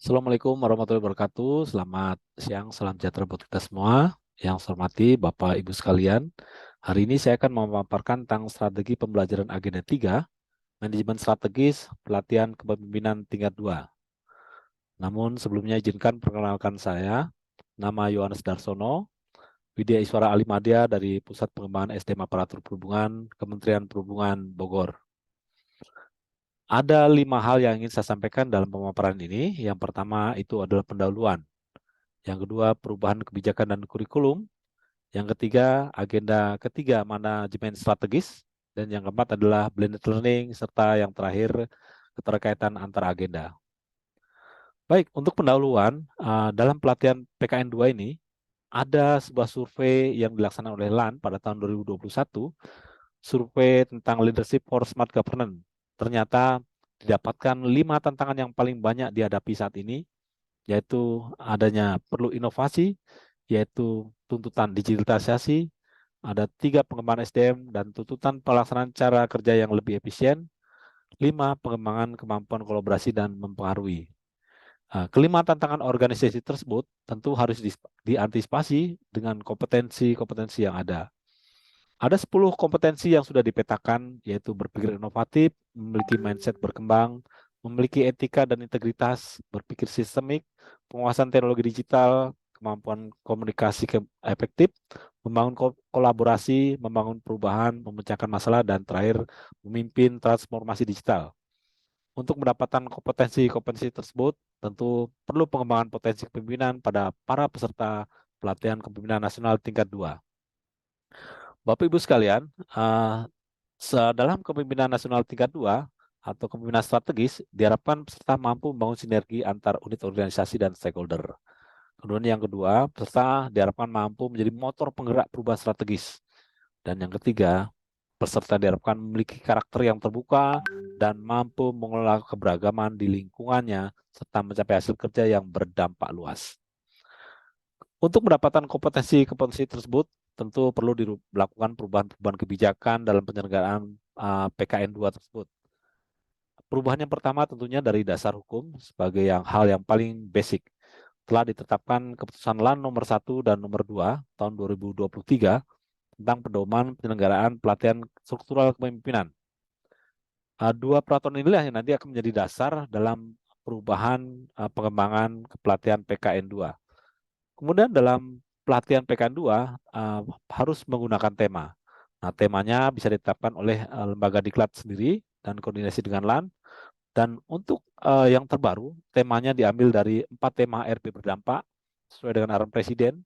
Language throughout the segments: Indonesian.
Assalamualaikum warahmatullahi wabarakatuh. Selamat siang, salam sejahtera buat kita semua. Yang saya hormati Bapak Ibu sekalian. Hari ini saya akan memaparkan tentang strategi pembelajaran agenda 3, manajemen strategis, pelatihan kepemimpinan tingkat 2. Namun sebelumnya izinkan perkenalkan saya, nama Yohanes Darsono, Widya Iswara Alimadya dari Pusat Pengembangan SDM Aparatur Perhubungan, Kementerian Perhubungan Bogor. Ada 5 hal yang ingin saya sampaikan dalam pemaparan ini. Yang pertama itu adalah pendahuluan. Yang kedua, perubahan kebijakan dan kurikulum. Yang ketiga, agenda ketiga, manajemen strategis. Dan yang keempat adalah blended learning, serta yang terakhir, keterkaitan antara agenda. Baik, untuk pendahuluan, dalam pelatihan PKN 2 ini, ada sebuah survei yang dilaksanakan oleh LAN pada tahun 2021, survei tentang leadership for smart governance. Ternyata didapatkan 5 tantangan yang paling banyak dihadapi saat ini, yaitu adanya perlu inovasi, yaitu tuntutan digitalisasi, ada 3 pengembangan SDM dan tuntutan pelaksanaan cara kerja yang lebih efisien, 5 pengembangan kemampuan kolaborasi dan mempengaruhi. Kelima tantangan organisasi tersebut tentu harus diantisipasi dengan kompetensi-kompetensi yang ada. Ada 10 kompetensi yang sudah dipetakan, yaitu berpikir inovatif, memiliki mindset berkembang, memiliki etika dan integritas, berpikir sistemik, penguasaan teknologi digital, kemampuan komunikasi efektif, membangun kolaborasi, membangun perubahan, memecahkan masalah, dan terakhir, memimpin transformasi digital. Untuk mendapatkan kompetensi-kompetensi tersebut, tentu perlu pengembangan potensi kepemimpinan pada para peserta pelatihan kepemimpinan nasional tingkat 2. Bapak Ibu sekalian, dalam kepemimpinan nasional tingkat 2 atau kepemimpinan strategis, diharapkan peserta mampu membangun sinergi antar unit organisasi dan stakeholder. Kemudian yang kedua, peserta diharapkan mampu menjadi motor penggerak perubahan strategis. Dan yang ketiga, peserta diharapkan memiliki karakter yang terbuka dan mampu mengelola keberagaman di lingkungannya serta mencapai hasil kerja yang berdampak luas. Untuk mendapatkan kompetensi-kompetensi tersebut, tentu perlu dilakukan perubahan-perubahan kebijakan dalam penyelenggaraan PKN 2 tersebut. Perubahan yang pertama tentunya dari dasar hukum sebagai hal yang paling basic. Telah ditetapkan keputusan LAN nomor 1 dan nomor 2 tahun 2023 tentang pedoman penyelenggaraan pelatihan struktural kepemimpinan. Dua peraturan inilah yang nanti akan menjadi dasar dalam perubahan pengembangan kepelatihan PKN 2. Kemudian dalam pelatihan PKN 2 harus menggunakan tema. Nah, temanya bisa ditetapkan oleh lembaga diklat sendiri dan koordinasi dengan LAN. Dan untuk yang terbaru, temanya diambil dari 4 tema RP berdampak sesuai dengan arahan Presiden,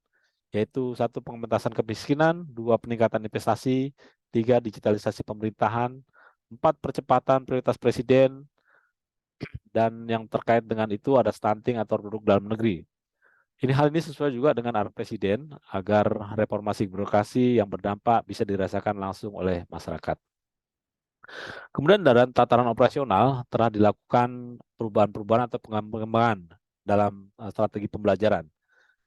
yaitu 1 pengentasan kemiskinan, 2 peningkatan investasi, 3 digitalisasi pemerintahan, 4 percepatan prioritas Presiden, dan yang terkait dengan itu ada stunting atau produk dalam negeri. Hal ini sesuai juga dengan arahan Presiden agar reformasi birokrasi yang berdampak bisa dirasakan langsung oleh masyarakat. Kemudian dalam tataran operasional telah dilakukan perubahan-perubahan atau pengembangan dalam strategi pembelajaran,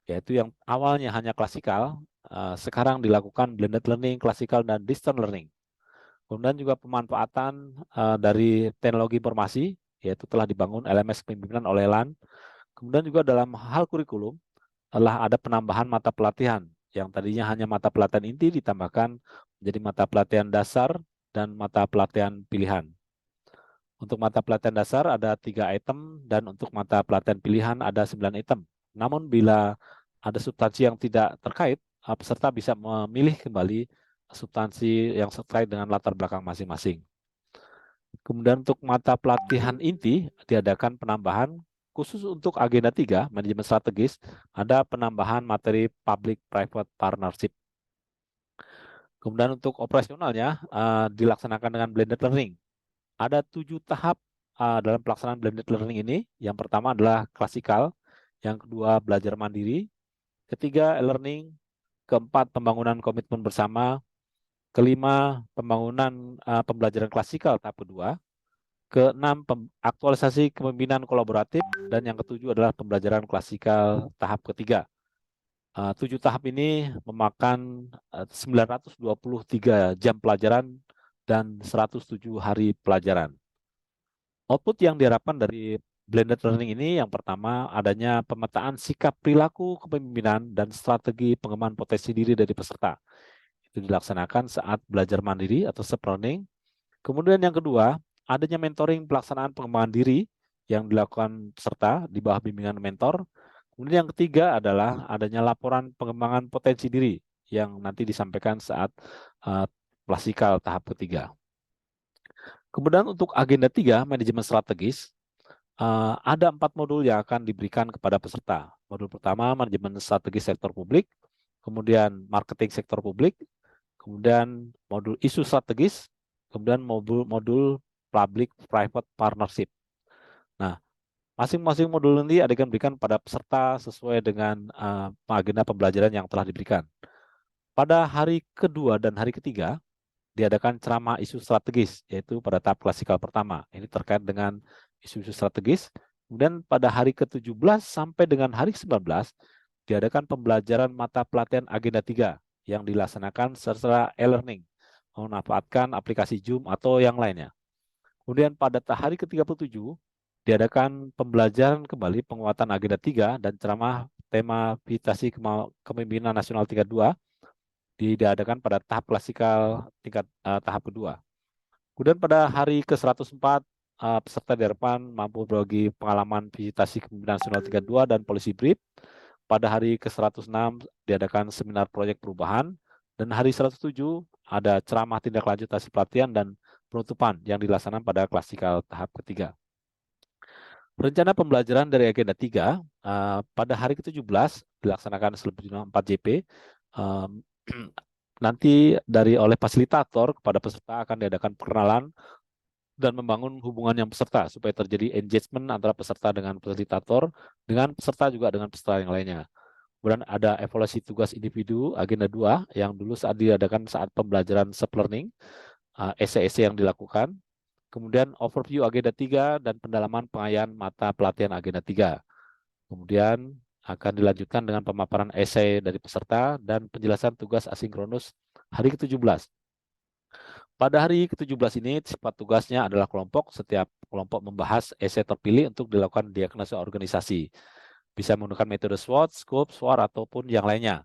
yaitu yang awalnya hanya klasikal, sekarang dilakukan blended learning, klasikal, dan distance learning. Kemudian juga pemanfaatan dari teknologi informasi, yaitu telah dibangun LMS kepemimpinan oleh LAN. Kemudian juga dalam hal kurikulum, telah ada penambahan mata pelatihan yang tadinya hanya mata pelatihan inti ditambahkan menjadi mata pelatihan dasar dan mata pelatihan pilihan. Untuk mata pelatihan dasar ada 3 item dan untuk mata pelatihan pilihan ada 9 item. Namun bila ada substansi yang tidak terkait, peserta bisa memilih kembali substansi yang terkait dengan latar belakang masing-masing. Kemudian untuk mata pelatihan inti diadakan penambahan khusus untuk agenda 3, manajemen strategis, ada penambahan materi public-private partnership. Kemudian untuk operasionalnya dilaksanakan dengan blended learning. Ada 7 tahap dalam pelaksanaan blended learning ini. Yang pertama adalah klasikal, yang kedua belajar mandiri, ketiga e-learning, keempat pembangunan komitmen bersama, kelima pembangunan pembelajaran klasikal tahap kedua, keenam aktualisasi kepemimpinan kolaboratif, dan yang ketujuh adalah pembelajaran klasikal tahap ketiga. 7 tahap ini memakan 923 jam pelajaran dan 107 hari pelajaran. Output yang diharapkan dari blended learning ini yang pertama adanya pemetaan sikap perilaku kepemimpinan dan strategi pengembangan potensi diri dari peserta. Itu dilaksanakan saat belajar mandiri atau self-learning. Kemudian yang kedua, adanya mentoring pelaksanaan pengembangan diri yang dilakukan peserta di bawah bimbingan mentor. Kemudian yang ketiga adalah adanya laporan pengembangan potensi diri yang nanti disampaikan saat klasikal tahap ketiga. Kemudian untuk agenda 3, manajemen strategis, ada 4 modul yang akan diberikan kepada peserta. Modul pertama, manajemen strategi sektor publik, kemudian marketing sektor publik, kemudian modul isu strategis, kemudian modul public-private partnership. Nah, masing-masing modul ini akan diberikan pada peserta sesuai dengan agenda pembelajaran yang telah diberikan. Pada hari kedua dan hari ketiga, diadakan ceramah isu strategis, yaitu pada tahap klasikal pertama. Ini terkait dengan isu-isu strategis. Kemudian pada hari ke-17 sampai dengan hari ke-19, diadakan pembelajaran mata pelatihan agenda 3 yang dilaksanakan secara e-learning, memanfaatkan aplikasi Zoom atau yang lainnya. Kemudian pada hari ke-37, diadakan pembelajaran kembali penguatan agenda 3 dan ceramah tema visitasi kepemimpinan nasional tingkat 2 diadakan pada tahap klasikal tingkat tahap kedua. Kemudian pada hari ke-104, peserta diharapkan mampu berbagi pengalaman visitasi kepemimpinan nasional tingkat 2 dan polisi brief. Pada hari ke-106 diadakan seminar proyek perubahan, dan hari 107 ada ceramah tindak lanjut hasil pelatihan dan penutupan yang dilaksanakan pada klasikal tahap ketiga. Rencana pembelajaran dari agenda 3 pada hari ke-17 dilaksanakan selebihnya 4 JP. Nanti oleh fasilitator kepada peserta akan diadakan perkenalan dan membangun hubungan yang peserta supaya terjadi engagement antara peserta dengan fasilitator, dengan peserta juga dengan peserta yang lainnya. Kemudian ada evaluasi tugas individu agenda 2 yang dulu saat diadakan saat pembelajaran self-learning, esai-esai yang dilakukan. Kemudian overview agenda 3 dan pendalaman pengayaan mata pelatihan agenda 3. Kemudian akan dilanjutkan dengan pemaparan esai dari peserta dan penjelasan tugas asinkronus hari ke-17. Pada hari ke-17 ini, sifat tugasnya adalah kelompok. Setiap kelompok membahas esai terpilih untuk dilakukan diagnosa organisasi. Bisa menggunakan metode SWOT, scope, SWOT, ataupun yang lainnya.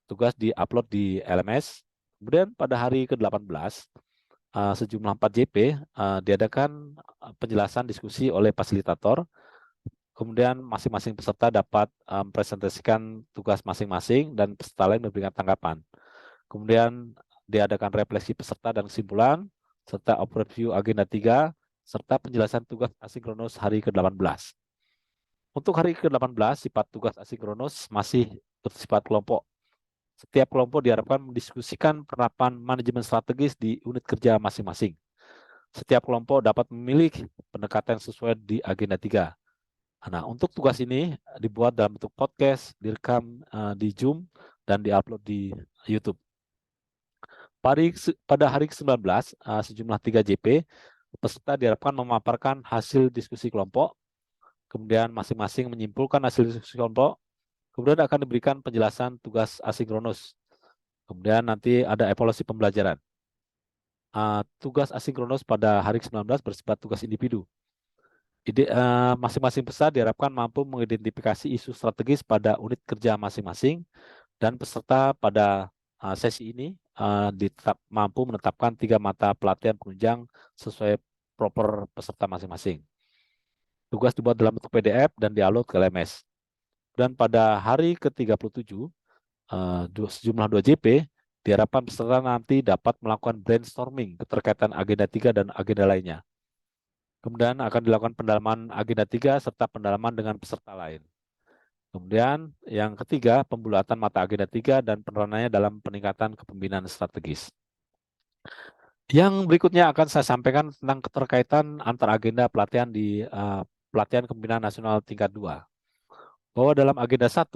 Tugas di-upload di LMS. Kemudian pada hari ke-18, sejumlah 4 JP diadakan penjelasan diskusi oleh fasilitator. Kemudian masing-masing peserta dapat mempresentasikan tugas masing-masing dan peserta lain memberikan tanggapan. Kemudian diadakan refleksi peserta dan kesimpulan, serta overview agenda 3, serta penjelasan tugas asinkronus hari ke-18. Untuk hari ke-18, sifat tugas asinkronus masih bersifat kelompok. Setiap kelompok diharapkan mendiskusikan penerapan manajemen strategis di unit kerja masing-masing. Setiap kelompok dapat memilih pendekatan sesuai di agenda 3. Nah, untuk tugas ini dibuat dalam bentuk podcast, direkam di Zoom, dan diupload di YouTube. Pada hari ke-19, sejumlah 3 JP, peserta diharapkan memaparkan hasil diskusi kelompok, kemudian masing-masing menyimpulkan hasil diskusi kelompok, kemudian akan diberikan penjelasan tugas asinkronus. Kemudian nanti ada evaluasi pembelajaran. Tugas asinkronus pada hari ke-19 bersifat tugas individu. Masing-masing peserta diharapkan mampu mengidentifikasi isu strategis pada unit kerja masing-masing, dan peserta pada sesi ini mampu menetapkan 3 mata pelatihan penunjang sesuai proper peserta masing-masing. Tugas dibuat dalam bentuk PDF dan diupload ke LMS. Dan pada hari ke-37, sejumlah 2 JP, diharapkan peserta nanti dapat melakukan brainstorming keterkaitan agenda 3 dan agenda lainnya. Kemudian akan dilakukan pendalaman agenda 3 serta pendalaman dengan peserta lain. Kemudian yang ketiga, pembulatan mata agenda 3 dan penerangannya dalam peningkatan kepemimpinan strategis. Yang berikutnya akan saya sampaikan tentang keterkaitan antar agenda pelatihan di pelatihan kepemimpinan nasional tingkat 2. Bahwa dalam agenda 1,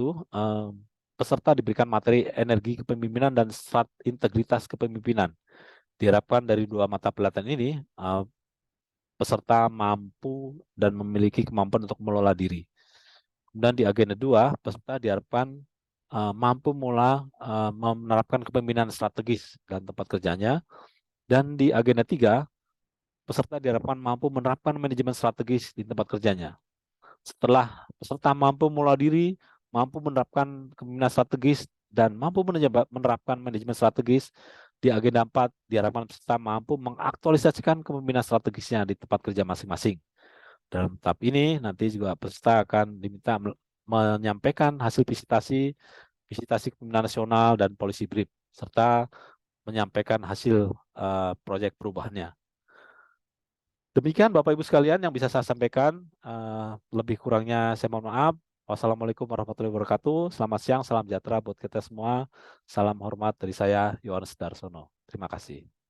peserta diberikan materi energi kepemimpinan dan strat integritas kepemimpinan. Diharapkan dari 2 mata pelatihan ini, peserta mampu dan memiliki kemampuan untuk mengelola diri. Kemudian di agenda 2, peserta diharapkan mampu menerapkan kepemimpinan strategis dalam tempat kerjanya. Dan di agenda 3, peserta diharapkan mampu menerapkan manajemen strategis di tempat kerjanya. Setelah peserta mampu mengolah diri, mampu menerapkan kepemimpinan strategis, dan mampu menerapkan manajemen strategis, di agenda 4 diharapkan peserta mampu mengaktualisasikan kepemimpinan strategisnya di tempat kerja masing-masing. Dalam tahap ini nanti juga peserta akan diminta menyampaikan hasil visitasi, visitasi kepemimpinan nasional dan policy brief, serta menyampaikan hasil proyek perubahannya. Demikian Bapak Ibu sekalian yang bisa saya sampaikan. Lebih kurangnya saya mohon maaf. Wassalamualaikum warahmatullahi wabarakatuh. Selamat siang, salam sejahtera buat kita semua. Salam hormat dari saya, Yohanes Darsono. Terima kasih.